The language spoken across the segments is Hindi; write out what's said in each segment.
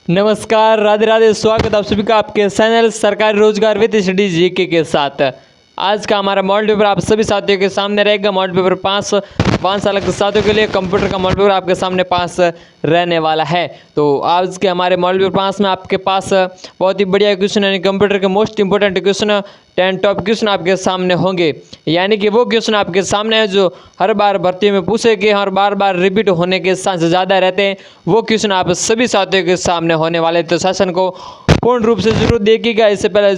नमस्कार, राधे राधे। स्वागत आप सभी का आपके चैनल सरकारी रोजगार विद स्टडी जीके के साथ। आज का हमारा मॉडल पेपर आप सभी साथियों के सामने रहेगा। मॉडल पेपर 5 साल के साथियों के लिए कंप्यूटर का मॉडल पेपर आपके सामने पास रहने वाला है। तो आज के हमारे मॉडल पेपर 5 में आपके पास बहुत ही बढ़िया क्वेश्चन यानी कंप्यूटर के most important question 10 top question आपके सामने होंगे। यानी कि वो क्वेश्चन आपके सामने है जो हर बार भर्ती में पूछे गए और बार बार रिपीट होने के चांस ज़्यादा रहते हैं। वो क्वेश्चन आप सभी साथियों के सामने होने वाले। तो सेशन को पूर्ण रूप से जरूर देखिएगा। इससे पहले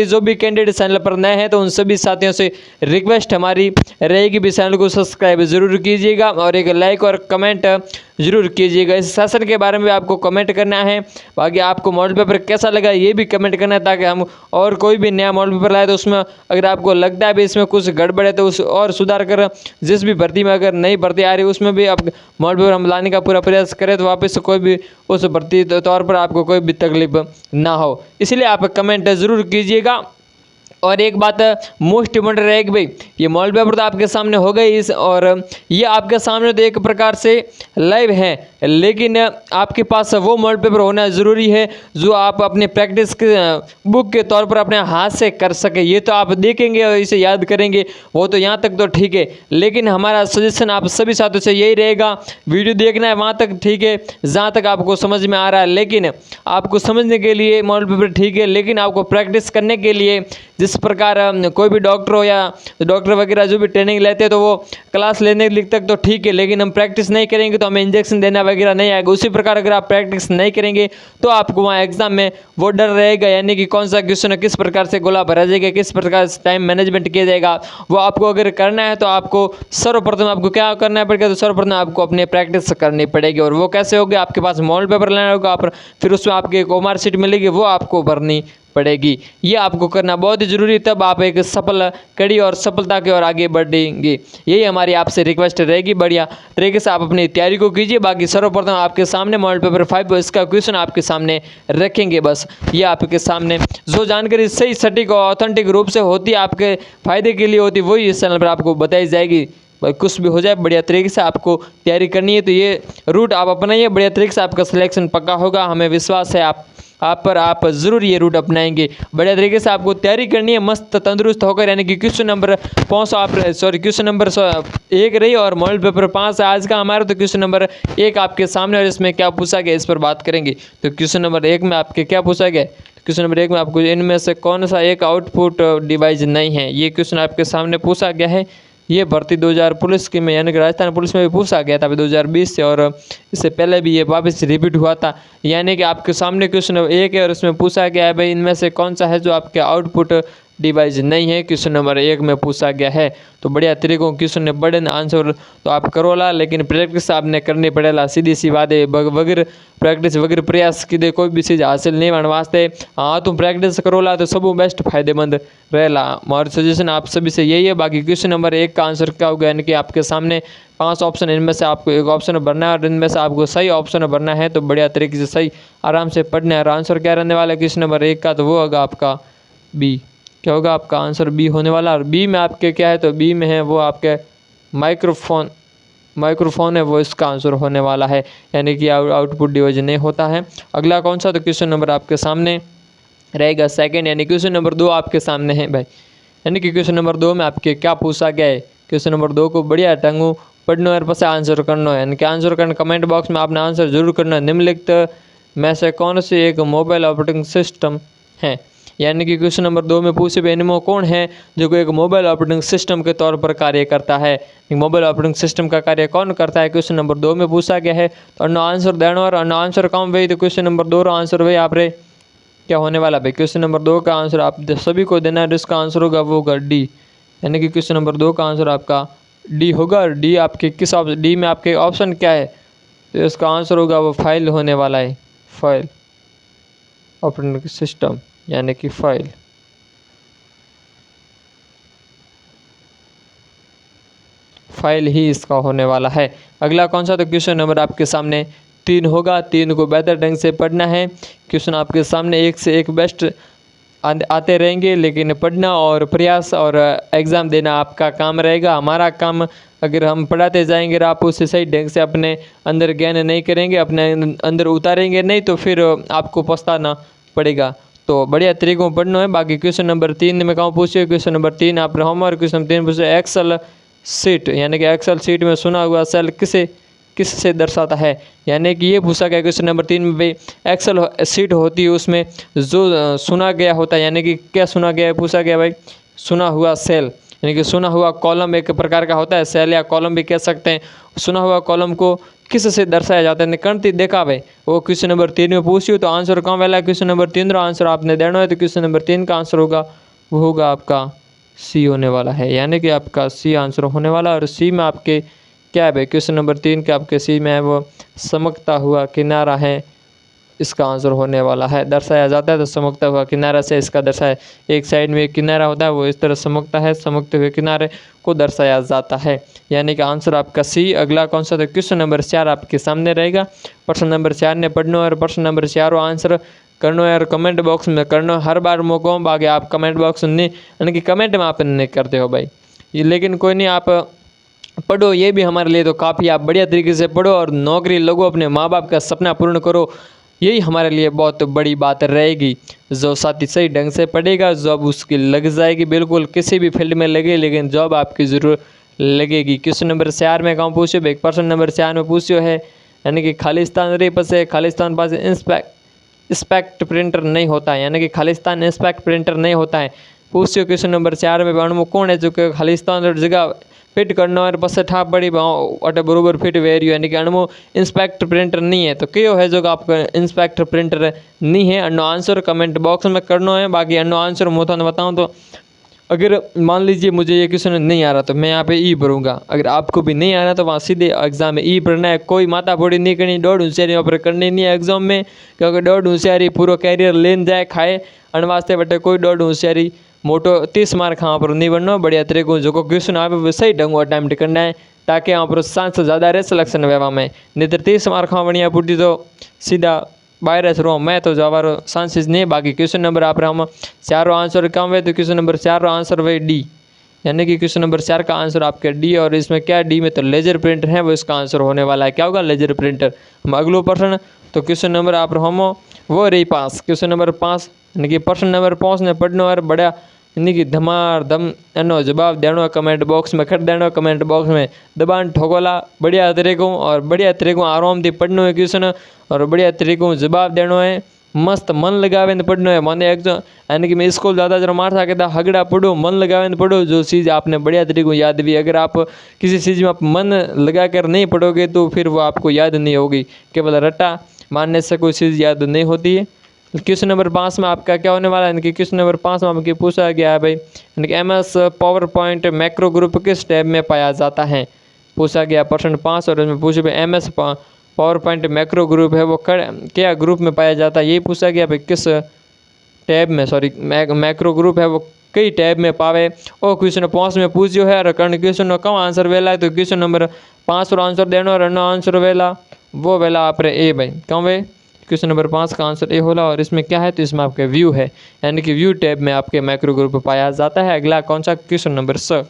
जो भी कैंडिडेट चैनल पर नए हैं तो उन सभी साथियों से रिक्वेस्ट हमारी रहेगी भी चैनल को सब्सक्राइब जरूर कीजिएगा और एक लाइक और कमेंट जरूर कीजिएगा। इस सेशन के बारे में आपको कमेंट करना है। बाकी आपको मॉडल पेपर कैसा लगा ये भी कमेंट करना है, ताकि हम और कोई भी नया मॉडल पेपर लाए तो उसमें अगर आपको लगता है भी इसमें कुछ गड़बड़ है तो उस और सुधार कर जिस भी भर्ती में अगर नई भर्ती आ रही है उसमें भी आप मॉडल पेपर हम लाने का पूरा प्रयास करें तो वापस से कोई भी उस भर्ती तौर पर आपको कोई भी तकलीफ ना हो। इसलिए आप कमेंट ज़रूर कीजिएगा। और एक बात मोस्ट इम्पोर्टेंट रहेगी भाई, ये मॉडल पेपर तो आपके सामने हो गई इस और ये आपके सामने तो एक प्रकार से लाइव है, लेकिन आपके पास वो मॉडल पेपर होना ज़रूरी है जो आप अपने प्रैक्टिस के बुक के तौर पर अपने हाथ से कर सके। ये तो आप देखेंगे और इसे याद करेंगे, वो तो यहाँ तक तो ठीक है, लेकिन हमारा सजेशन आप सभी साथियों से यही रहेगा, वीडियो देखना है वहाँ तक ठीक है जहाँ तक आपको समझ में आ रहा है, लेकिन आपको समझने के लिए मॉडल पेपर ठीक है, लेकिन आपको प्रैक्टिस करने के लिए जिस प्रकार कोई भी डॉक्टर हो या डॉक्टर वगैरह जो भी ट्रेनिंग लेते हैं तो वो क्लास लेने तक तो ठीक है, लेकिन हम प्रैक्टिस नहीं करेंगे तो हमें इंजेक्शन देना वगैरह नहीं आएगा। उसी प्रकार अगर आप प्रैक्टिस नहीं करेंगे तो आपको वहाँ एग्जाम में वो डर रहेगा, यानी कि कौन सा क्वेश्चन किस प्रकार से गोला भरा जाएगा, किस प्रकार से टाइम मैनेजमेंट किया जाएगा। वो आपको अगर करना है तो आपको सर्वप्रथम आपको क्या करना पड़ेगा, तो सर्वप्रथम आपको अपनी प्रैक्टिस करनी पड़ेगी। और वो कैसे होगी, आपके पास मॉडल पेपर लेना होगा, आप फिर उसमें आपकी एक ओमार शीट मिलेगी वो आपको भरनी पड़ेगी। ये आपको करना बहुत ही जरूरी, तब आप एक सफल कड़ी और सफलता की ओर आगे बढ़ेंगे। यही हमारी आपसे रिक्वेस्ट रहेगी। बढ़िया तरीके से आप अपनी तैयारी को कीजिए। बाकी सर्वप्रथम आपके सामने मॉडल पेपर 5 इसका क्वेश्चन आपके सामने रखेंगे। बस ये आपके सामने जो जानकारी सही सटीक और ऑथेंटिक रूप से होती है, आपके फायदे के लिए होती है, वही इस चैनल पर आपको बताई जाएगी। कुछ भी हो जाए बढ़िया तरीके से आपको तैयारी करनी है तो ये रूट आप अपनाइए, बढ़िया तरीके से आपका सिलेक्शन पक्का होगा। हमें विश्वास है आप पर आप जरूर ये रूट अपनाएंगे। बढ़िया तरीके से आपको तैयारी करनी है मस्त तंदुरुस्त होकर, यानी कि क्वेश्चन नंबर 1 रही और मॉडल पेपर 5 है आज का हमारा। तो क्वेश्चन नंबर 1 आपके सामने और इसमें क्या पूछा गया इस पर बात करेंगे। तो क्वेश्चन नंबर 1 में आपके क्या पूछा गया, क्वेश्चन नंबर 1 में आपको इनमें से कौन सा एक आउटपुट डिवाइस नहीं है, ये क्वेश्चन आपके सामने पूछा गया है। ये भर्ती 2000 पुलिस की में यानी कि राजस्थान पुलिस में भी पूछा गया था अभी 2020 से, और इससे पहले भी ये वापस रिपीट हुआ था। यानी कि आपके सामने क्वेश्चन 1 है और इसमें पूछा गया है भाई इनमें से कौन सा है जो आपके आउटपुट डिवाइस नहीं है, क्वेश्चन नंबर 1 में पूछा गया है। तो बढ़िया तरीकों क्वेश्चन ने बड़े आंसर तो आप करोला, लेकिन प्रैक्टिस आपने करनी पड़ेला। सीधी सी बात है, वगैरह प्रैक्टिस वगैरह प्रयास की दे कोई भी चीज़ हासिल नहीं होने वास्ते। हाँ तुम प्रैक्टिस करोला तो सब बेस्ट फायदेमंद रहेला। हमारा सजेशन आप सभी से यही है। बाकी क्वेश्चन नंबर 1 का आंसर क्या होगा, यानी कि आपके सामने 5 ऑप्शन, इनमें से आपको एक ऑप्शन भरना है और इनमें से आपको सही ऑप्शन भरना है। तो बढ़िया तरीके से सही आराम से पढ़ना है। और आंसर क्या रहने वाला है क्वेश्चन नंबर 1 का, तो वो होगा आपका बी। क्या होगा आपका आंसर बी होने वाला। और बी में आपके क्या है, तो बी में है वो आपके माइक्रोफोन है, वो इसका आंसर होने वाला है, यानी कि आउटपुट डिवाइस नहीं होता है। अगला कौन सा, तो क्वेश्चन नंबर आपके सामने रहेगा 2, यानी क्वेश्चन नंबर 2 आपके सामने है भाई। यानी कि क्वेश्चन नंबर 2 में आपके क्या पूछा गया है, क्वेश्चन नंबर 2 को बढ़िया ढंग पढ़ना और पसे आंसर करना है। यानी कि आंसर करना कमेंट बॉक्स में आपने आंसर जरूर करना है। निम्नलिखित में से कौन सी एक मोबाइल ऑपरेटिंग सिस्टम है, यानी कि क्वेश्चन नंबर 2 में पूछे हुए इनमें कौन है जो एक मोबाइल ऑपरेटिंग सिस्टम के तौर पर कार्य करता है। मोबाइल ऑपरेटिंग सिस्टम का कार्य कौन करता है, क्वेश्चन नंबर 2 में पूछा गया है। तो अन्ना आंसर देना और अन्ना आंसर कौन भाई, तो क्वेश्चन नंबर 2 का आंसर भाई आप रे क्या होने वाला भाई। क्वेश्चन नंबर 2 का आंसर आप सभी को देना है, इसका आंसर होगा वो होगा डी। यानी कि क्वेश्चन नंबर 2 का आंसर आपका डी होगा। और डी आपके किस ऑप्शन, डी में आपके ऑप्शन क्या है, तो इसका आंसर होगा वो फाइल होने वाला है। फाइल ऑपरेटिंग सिस्टम यानी कि फाइल ही इसका होने वाला है। अगला कौन सा, तो क्वेश्चन नंबर आपके सामने 3 होगा। 3 को बेहतर ढंग से पढ़ना है। क्वेश्चन आपके सामने एक से एक बेस्ट आते रहेंगे, लेकिन पढ़ना और प्रयास और एग्ज़ाम देना आपका काम रहेगा। हमारा काम, अगर हम पढ़ाते जाएंगे और आप उसे सही ढंग से अपने अंदर ज्ञान नहीं करेंगे, अपने अंदर उतारेंगे नहीं, तो फिर आपको पछताना पड़ेगा। तो बढ़िया तरीकों पढ़ना है। बाकी क्वेश्चन नंबर 3 में कहूँ पूछिए, क्वेश्चन नंबर 3 आप होमवर्क क्वेश्चन 3 पूछे, एक्सल सीट यानी कि एक्सल सीट में सुना हुआ सेल किससे दर्शाता है। यानी कि ये पूछा गया क्वेश्चन नंबर 3 में भाई, एक्सल सीट होती है, उसमें जो सुना गया होता है, यानी कि क्या सुना गया है, पूछा गया भाई सुना हुआ सेल, यानी कि सुना हुआ कॉलम एक प्रकार का होता है, सेल या कॉलम भी कह सकते हैं। सुना हुआ कॉलम को किससे दर्शाया जाता है, करती देखा भाई, वो क्वेश्चन नंबर 3 में पूछियो। तो आंसर कहाँ वाला है, क्वेश्चन नंबर 3 का आंसर आपने देना है। तो क्वेश्चन नंबर 3 का आंसर होगा, वो होगा आपका सी होने वाला है, यानी कि आपका सी आंसर होने वाला। और सी में आपके क्या है भाई, क्वेश्चन नंबर 3 के आपके सी में है वो चमकता हुआ किनारा है, इसका आंसर होने वाला है। दर्शाया जाता है तो चमकता हुआ किनारा से इसका दर्शाया, एक साइड में एक किनारा होता है, वो इस तरह चमकता है, चमकते हुए किनारे को दर्शाया जाता है, यानी कि आंसर आपका सी। अगला कौन सा, तो क्वेश्चन नंबर 4 आपके सामने रहेगा। प्रश्न नंबर 4 ने पढ़ना और प्रश्न नंबर 4 आंसर करना है और कमेंट बॉक्स में करना। हर बार मौका बाकी आप कमेंट बॉक्स नहीं, यानी कि कमेंट में आप नहीं करते हो भाई, लेकिन कोई नहीं, आप पढ़ो, ये भी हमारे लिए तो काफ़ी, आप बढ़िया तरीके से पढ़ो और नौकरी लगो, अपने माँ बाप का सपना पूर्ण करो, यही हमारे लिए बहुत बड़ी बात रहेगी। जो साथी सही ढंग से पढ़ेगा, जॉब उसकी लग जाएगी, बिल्कुल किसी भी फील्ड में लगे, लेकिन जॉब आपकी ज़रूर लगेगी। क्वेश्चन नंबर 4 में कहाँ पूछो भाई, प्रश्न नंबर 4 में पूछो है, यानी कि खालिस्तान रे पसे खालिस्तान पास इंस्पेक्ट प्रिंटर नहीं होता है, यानी कि खालिस्तान इंस्पेक्ट प्रिंटर नहीं होता है। पूछो क्वेश्चन नंबर 4 में अणु कौन है जो कि खालिस्तान जगह फिट करना और बस ठा पड़ी अटे बरोबर फिट वेरियो, यानी कि अणु इंस्पेक्टर प्रिंटर नहीं है। तो क्यों है जो आपका इंस्पेक्टर प्रिंटर नहीं है, अनो आंसर कमेंट बॉक्स में करना है। बाकी अनो आंसर मैं तो बताऊँ तो, अगर मान लीजिए मुझे ये क्वेश्चन नहीं आ रहा तो मैं यहाँ पे ई भरूंगा, अगर आपको भी नहीं आ रहा तो वहाँ सीधे एग्जाम में ई भरना है। कोई माता फोड़ी नहीं करनी, दौड़ होशियारी वहाँ पर करनी नहीं है एग्जाम में, क्योंकि दौड़ होशियारी पूरा कैरियर लेन जाए खाए, अन वास्ते बटे कोई दौड़ होशियारी मोटो 30 मार्क वहाँ पर नहीं बनना। बढ़िया तरीके जो क्वेश्चन आवे वो सही ढंग अटैम्प्ट करना है, ताकि वहाँ पर 7 से ज़्यादा रहे सिलेक्शन व्यवहार में, नहीं तो 30 मार्क वहाँ बढ़िया पूटी तो सीधा वायरस रो मैं तो जवाब चांसेस नहीं। बाकी क्वेश्चन नंबर आप हम 4 आंसर कम है, तो क्वेश्चन नंबर 4 आंसर वही डी, यानी कि क्वेश्चन नंबर 4 का आंसर आपके डी। और इसमें क्या डी में तो लेजर प्रिंटर है, वो इसका आंसर होने वाला है। क्या होगा, लेजर प्रिंटर। हम अगलो प्रश्न, तो क्वेश्चन नंबर आप हम वो रही 5, क्वेश्चन नंबर 5, यानी कि प्रश्न नंबर 5 ने पढ़ना और बड़ा, यानी कि धमाधम एनो जवाब देना कमेंट बॉक्स में कर देना, कमेंट बॉक्स में दबान ठोकोला बढ़िया तरीकों और बढ़िया तरीकों आराम से पढ़ना है क्वेश्चन, और बढ़िया तरीकों जवाब देना है, मस्त मन लगावे पढ़ना है। मैंने एग्जाम, यानी कि मैं स्कूल ज़्यादा जरा मार सकता हगड़ा पढ़ो, मन लगावे पढ़ो, जो चीज़ आपने बढ़िया तरीकों याद भी। अगर आप किसी चीज़ में आप मन लगा कर नहीं पढ़ोगे तो फिर वो आपको याद नहीं होगी, केवल रट्टा मारने से कोई चीज़ याद नहीं होती है। क्वेश्चन नंबर 5 में आपका क्या होने वाला है, यानी कि क्वेश्चन नंबर 5 में आपके पूछा गया है भाई, यानी कि MS power point macro group किस टैब में पाया जाता है, पूछा गया प्रश्न 5। और इसमें पूछे भाई MS power point macro group है वो क्या ग्रुप में पाया जाता है, यही पूछा गया भाई किस टैब में, सॉरी मैक्रो ग्रुप है वो कई टैब में पावे। और क्वेश्चन 5 में पूछो है और कर्ण क्वेश्चन कम आंसर वेला है, तो क्वेश्चन नंबर 5 और आंसर देना और आंसर वेला वो वेला आप ए भाई कम वे। क्वेश्चन नंबर 5 का आंसर ए होला। और इसमें क्या है, तो इसमें आपके व्यू है, यानी कि व्यू टैब में आपके मैक्रो ग्रुप पाया जाता है। अगला कौन सा, क्वेश्चन नंबर 6,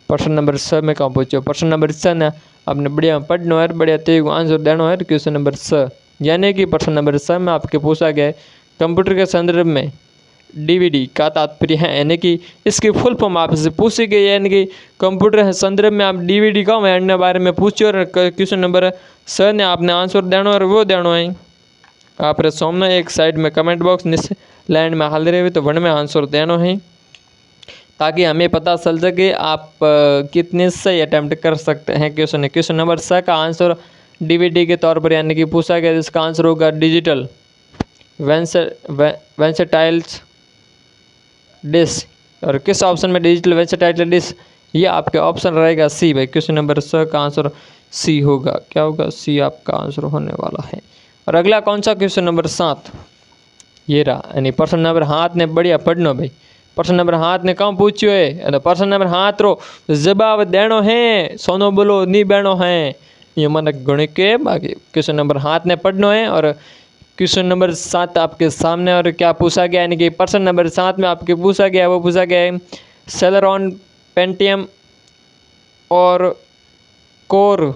प्रश्न नंबर 6 में कहाँ पूछो, प्रश्न नंबर 6 ना आपने बढ़िया पढ़ना है, बढ़िया तेज आंसर देना है। क्वेश्चन नंबर 6, यानी कि प्रश्न नंबर 6 में आपके पूछा गया कंप्यूटर के संदर्भ में DVD का तात्पर्य है, यानी कि इसकी फुल फॉर्म आपसे पूछी गई है, यानी कि कंप्यूटर के संदर्भ में आप DVD का है बारे में पूछो। और क्वेश्चन नंबर 6 ने आपने आंसर देना और वो देना है आप सामने एक साइड में कमेंट बॉक्स निस लाइन में हाल रहे हुए, तो वन में आंसर देना है, ताकि हमें पता चल सके आप कितने सही अटैम्प्ट कर सकते हैं क्वेश्चन। क्वेश्चन नंबर 6 का आंसर DVD के तौर पर, यानी कि पूछा गया जिसका आंसर होगा डिजिटल वेंसेटाइल्स डिश। और किस ऑप्शन में डिजिटल वेंसेटाइल डिश, ये आपके ऑप्शन रहेगा सी भाई। क्वेश्चन नंबर 6 का आंसर सी होगा, क्या होगा, सी आपका आंसर होने वाला है। और अगला कौन सा, क्वेश्चन नंबर 7, ये रहा, यानी प्रश्न नंबर हाथ ने बढ़िया पढ़ना भाई। प्रश्न नंबर हाथ ने कहाँ पूछ्यो है, प्रश्न नंबर हाथ रो जवाब देनो है, सोनो बोलो नहीं बहनो है, ये मन गणित के। बाकी क्वेश्चन नंबर हाथ ने पढ़ना है और क्वेश्चन नंबर 7 आपके सामने और क्या पूछा गया, यानी कि प्रश्न नंबर 7 में आपके पूछा गया वो पूछा गया है सेलेरॉन पेंटियम और कोर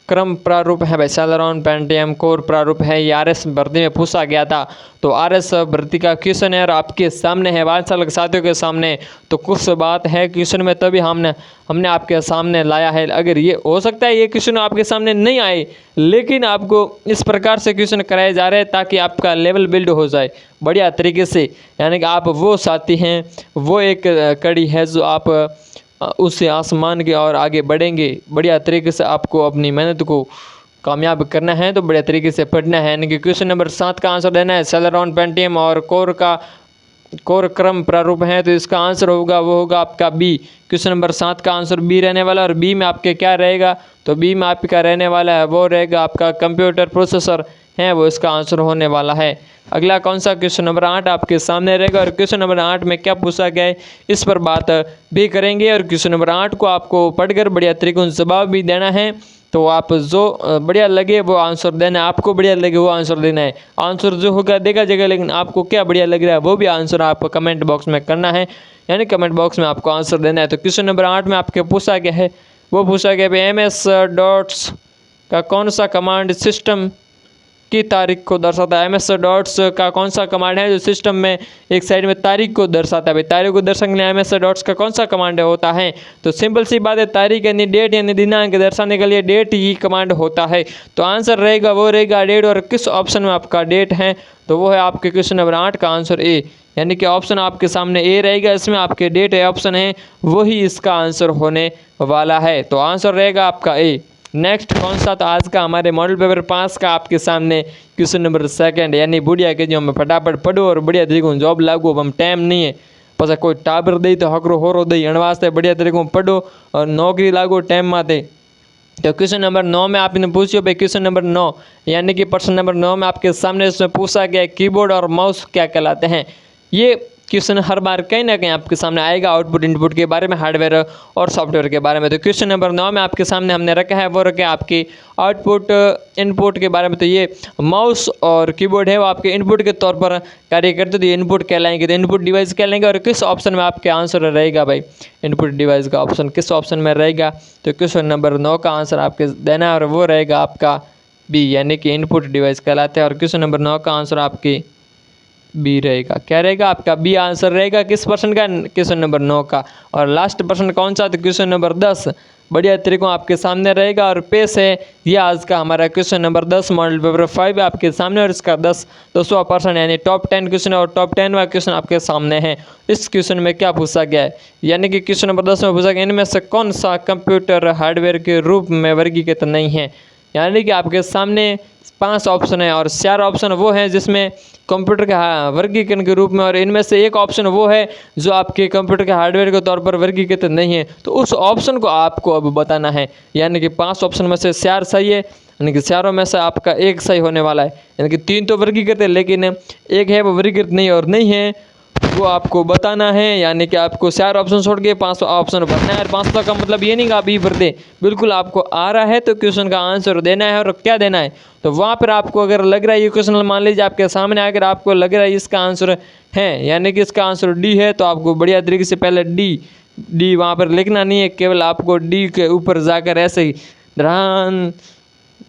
क्रम प्रारूप है भाई। सेलेरॉन पेंटियम कोर प्रारूप है, ये आरएस भर्ती में पूछा गया था। तो आरएस भर्ती का क्वेश्चन है और आपके सामने है 5 साल के साथियों के सामने। तो कुछ बात है क्वेश्चन में तभी हमने आपके सामने लाया है। अगर ये हो सकता है ये क्वेश्चन आपके सामने नहीं आए, लेकिन आपको इस प्रकार से क्वेश्चन कराए जा रहे हैं ताकि आपका लेवल बिल्ड हो जाए बढ़िया तरीके से। यानी कि आप वो साथी हैं, वो एक कड़ी है जो आप उससे आसमान की ओर आगे बढ़ेंगे। बढ़िया तरीके से आपको अपनी मेहनत को कामयाब करना है, तो बढ़िया तरीके से पढ़ना है। यानी कि क्वेश्चन नंबर 7 का आंसर देना है सेलेरॉन पेंटियम और कोर क्रम प्रारूप है। तो इसका आंसर होगा वो होगा आपका बी। क्वेश्चन नंबर 7 का आंसर बी रहने वाला। और बी में आपके क्या रहेगा, तो बी में आपका रहने वाला है वो रहेगा आपका कंप्यूटर प्रोसेसर है, वो इसका आंसर होने वाला है। अगला कौन सा क्वेश्चन नंबर 8 आपके सामने रहेगा और क्वेश्चन नंबर 8 में क्या पूछा गया है इस पर बात भी करेंगे। और क्वेश्चन नंबर 8 को आपको पढ़कर बढ़िया तरीके से जवाब भी देना है। तो आप जो बढ़िया लगे वो आंसर देना है, आपको बढ़िया लगे वो आंसर देना है। आंसर जो होगा देखा जाएगा, लेकिन आपको क्या बढ़िया लग रहा है वो भी आंसर आप कमेंट बॉक्स में करना है, यानी कमेंट बॉक्स में आपको आंसर देना है। तो क्वेश्चन नंबर 8 में आपके पूछा गया है वो पूछा गया भाई MS डॉट्स का कौन सा कमांड सिस्टम की तारीख को दर्शाता है। MS डॉट्स का कौन सा कमांड है जो सिस्टम में एक साइड में तारीख को दर्शाता है। भाई तारीख को दर्शाने के लिए MS डॉट्स का कौन सा कमांड होता है, तो सिंपल सी बात है तारीख यानी डेट यानी दिनांक दर्शाने के लिए डेट ही कमांड होता है। तो आंसर रहेगा वो रहेगा डेट। और किस ऑप्शन में आपका डेट है, तो वो है आपके क्वेश्चन नंबर 8 का आंसर ए, यानी कि ऑप्शन आपके सामने ए रहेगा, इसमें आपके डेट है ऑप्शन है वही इसका आंसर होने वाला है। तो आंसर रहेगा आपका ए। नेक्स्ट कौन सा, तो आज का हमारे मॉडल पेपर 5 का आपके सामने क्वेश्चन नंबर 2 यानी बुढ़िया के जो हमें फटाफट पढ़ो और बढ़िया तरीके से जॉब लागू। अब हम टाइम नहीं है पास कोई टाबर दे तो हकरो होरो दे एण वास्ते बढ़िया तरीके से पढ़ो और नौकरी लागो टाइम माते। तो क्वेश्चन नंबर 9 में आपने पूछियो भाई क्वेश्चन नंबर 9 यानी कि प्रश्न नंबर 9 में आपके सामने इसमें पूछा गया कीबोर्ड और माउस क्या कहलाते हैं। ये क्वेश्चन हर बार कहीं ना कहीं आपके सामने आएगा आउटपुट इनपुट के बारे में, हार्डवेयर और सॉफ्टवेयर के बारे में। तो क्वेश्चन नंबर 9 में आपके सामने हमने रखा है वो रखा है आपकी आउटपुट इनपुट के बारे में। तो ये माउस और कीबोर्ड है वो आपके इनपुट के तौर पर कार्य करते, तो ये इनपुट कहलाएंगे, तो इनपुट डिवाइस कहलाएंगे। और किस ऑप्शन में आपके आंसर रहेगा भाई, इनपुट डिवाइस का ऑप्शन किस ऑप्शन में रहेगा, तो क्वेश्चन नंबर 9 का आंसर आपके देना है और वो रहेगा आपका बी, यानी कि इनपुट डिवाइस कहलाते हैं। और क्वेश्चन नंबर 9 का आंसर आपकी बी रहेगा। क्या रहेगा आपका बी आंसर रहेगा किस प्रश्न का, क्वेश्चन नंबर 9 का। और लास्ट प्रश्न कौन सा, तो क्वेश्चन नंबर 10 बढ़िया तरीकों आपके सामने रहेगा। और पेश है ये आज का हमारा क्वेश्चन नंबर 10 मॉडल पेपर 5 आपके सामने, और इसका 10वां प्रश्न यानी टॉप 10 क्वेश्चन और टॉप 10वां क्वेश्चन आपके सामने है। इस क्वेश्चन में क्या पूछा गया है, यानी कि क्वेश्चन नंबर 10 में पूछा गया इनमें से कौन सा कंप्यूटर हार्डवेयर के रूप में वर्गीकृत नहीं है। यानी कि आपके सामने 5 ऑप्शन है और 4 ऑप्शन वो हैं जिसमें कंप्यूटर के वर्गीकरण के रूप में, और इनमें से एक ऑप्शन वो है जो आपके कंप्यूटर के हार्डवेयर के तौर पर वर्गीकृत नहीं है। तो उस ऑप्शन को आपको अब बताना है, यानी कि 5 ऑप्शन में से 4 सही है, यानी कि 4 में से आपका एक सही होने वाला है। यानी कि 3 तो वर्गीकृत है लेकिन एक है वो वर्गीकृत नहीं और नहीं है वो आपको बताना है। यानी कि आपको 4 ऑप्शन छोड़ के 5 ऑप्शन भरना है। और 5 का मतलब ये नहीं कि आप ही भर दे, बिल्कुल आपको आ रहा है तो क्वेश्चन का आंसर देना है। और क्या देना है, तो वहाँ पर आपको अगर लग रहा है ये क्वेश्चन मान लीजिए आपके सामने अगर आपको लग रहा है इसका आंसर है, यानी कि इसका आंसर डी है, तो आपको बढ़िया तरीके से पहले डी वहाँ पर लिखना नहीं है, केवल आपको डी के ऊपर जाकर ऐसे ही ध्यान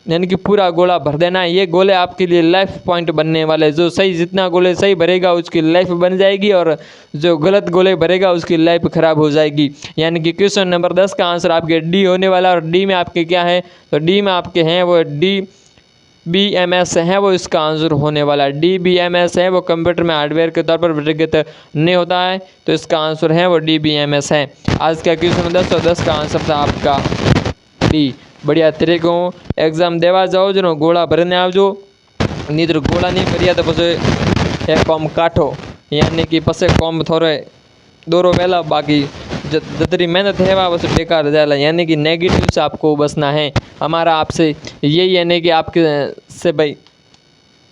यानी कि पूरा गोला भर देना है। ये गोले आपके लिए लाइफ पॉइंट बनने वाले, जो सही जितना गोले सही भरेगा उसकी लाइफ बन जाएगी और जो गलत गोले भरेगा उसकी लाइफ खराब हो जाएगी। यानी कि क्वेश्चन नंबर 10 का आंसर आपके डी होने वाला। और डी में आपके क्या है, तो डी में आपके हैं वो DBMS है, वो इसका आंसर होने वाला है। DBMS है वो कंप्यूटर में हार्डवेयर के तौर पर वर्गीकृत नहीं होता है, तो इसका आंसर है वो DBMS है। आज का क्वेश्चन 10 का आंसर था आपका डी। बढ़िया तरीकों एग्जाम देवा जाओ जो गोला भरने आवजो, नहीं तो गोला नहीं भरिया तो पछे एक कॉम काठो, यानी कि पसे कॉम थोड़े दोरो वेला, बाकी जितनी मेहनत है वह बस बेकार जाएगा। यानी कि नेगेटिव से आपको बचना है। हमारा आपसे यही यानी कि आपके से भाई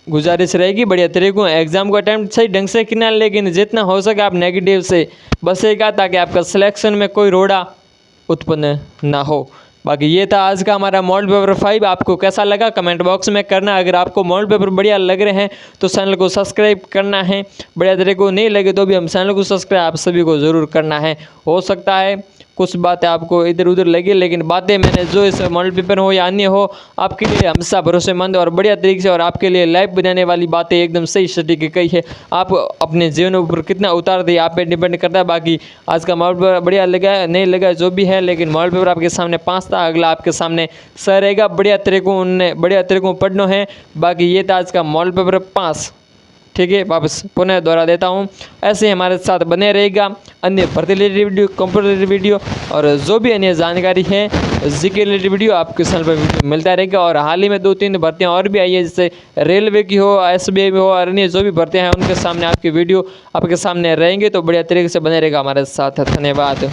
गुजारिश रहेगी बढ़िया तरीकों एग्जाम को अटैम्प्ट सही ढंग से करना, लेकिन जितना हो सके आप नेगेटिव से बचेगा ताकि आपका सिलेक्शन में कोई रोड़ा उत्पन्न ना हो। बाकी ये था आज का हमारा मॉडल पेपर 5। आपको कैसा लगा कमेंट बॉक्स में करना। अगर आपको मॉडल पेपर बढ़िया लग रहे हैं तो चैनल को सब्सक्राइब करना है। बढ़िया तरीके को नहीं लगे तो भी हम चैनल को सब्सक्राइब आप सभी को ज़रूर करना है। हो सकता है कुछ बातें आपको इधर उधर लगी, लेकिन बातें मैंने जो इस मॉडल पेपर हो या अन्य हो आपके लिए हमेशा भरोसेमंद और बढ़िया तरीके से और आपके लिए लाइफ बनाने वाली बातें एकदम सही सटीक कही है। आप अपने जीवन ऊपर कितना उतार दिए आप पे डिपेंड करता है। बाकी आज का मॉडल पेपर बढ़िया लगा है नहीं लगा जो भी है, लेकिन मॉडल पेपर आपके सामने 5 था, अगला आपके सामने सर रहेगा। बढ़िया तरीकों पढ़ना है। बाकी ये था आज का मॉडल पेपर 5। ठीक है, वापस पुनः दोहरा देता हूँ, ऐसे ही हमारे साथ बने रहेगा अन्य भर्ती related video, computer related video और जो भी अन्य जानकारी है जीके रिलेटेड वीडियो आपके चैनल पर वीडियो मिलता रहेगा। और हाल ही में 2-3 भर्तियाँ और भी आई है, जैसे रेलवे की हो, SBI में हो और अन्य जो भी भर्तियाँ हैं उनके सामने आपकी वीडियो आपके सामने रहेंगे। तो बढ़िया तरीके से बने रहेगा हमारे साथ। धन्यवाद।